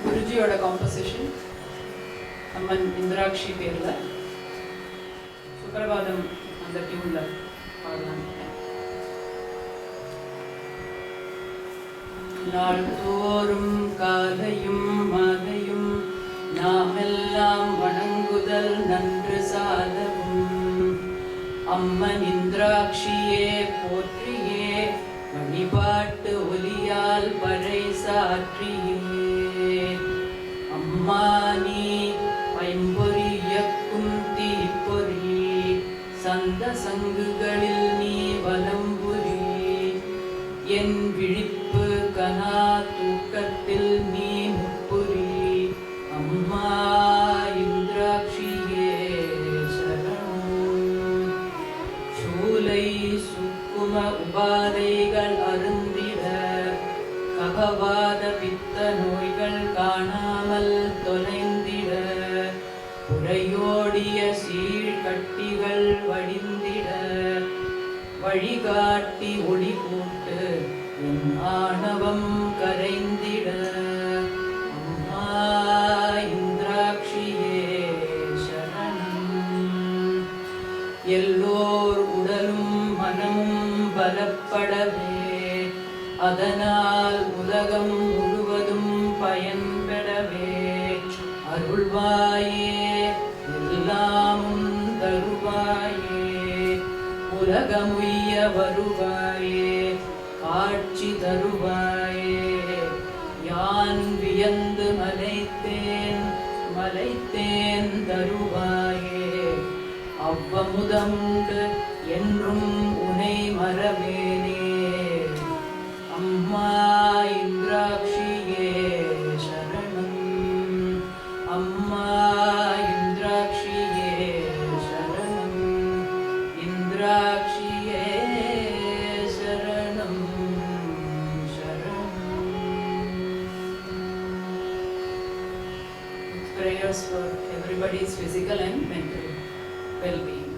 குருஜியோட composition அம்மன் இந்திராட்சி பேர்ல சுப்ரபாதம் அந்த டியூன்ல பாடலாம். நாள்தோறும் காலையும் மாலையும் நாமெல்லாம் வணங்குதல் நன்று சாலவும் அம்மன் இந்திராட்சியே போற்றியே வழிபாட்டு ஒலியால் பறை சாற்றியே அம்மா நீ பைம்பொறியக்கும் தீப்பொறி சந்த சங்குகளில் நீ வலம்புரி என் விழிப்பு கனா தூக்கத்தில் நீ முப்புரி அம்மா இந்திராட்சியே சரணம். சூலை சுக்கும உபாதைகள் அருந்திட கபவாத பித்த நோய்கள் காணாமல் தொலைந்திட புறையோடிய சீழ்கட்டிகள் வடிந்திட வழிகாட்டி ஒளி கூட்டு என் ஆணவம் கரைந்திட அம்மா இந்திராட்சியே சரணம். எல்லோர் உடலும் மனமும் பலப்படவே அதனால் உலகம் முழுவதும் பயன்பெறவே அருள்வாயே எல்லாமும் தருவாயே உலகமுய்ய வருவாயே காட்சி தருவாயே யான் வியந்து மலைத்தேன் தருவாயே அவ்வமுதமுண்டு என்றும் உனை மறவேனே அம்மா இந்திராட்சியே சரணம். அம்மா இந்திராட்சியே சரணம். இந்திராட்சியே சரணம் சரணம். Prayers for everybody's physical and mental well-being.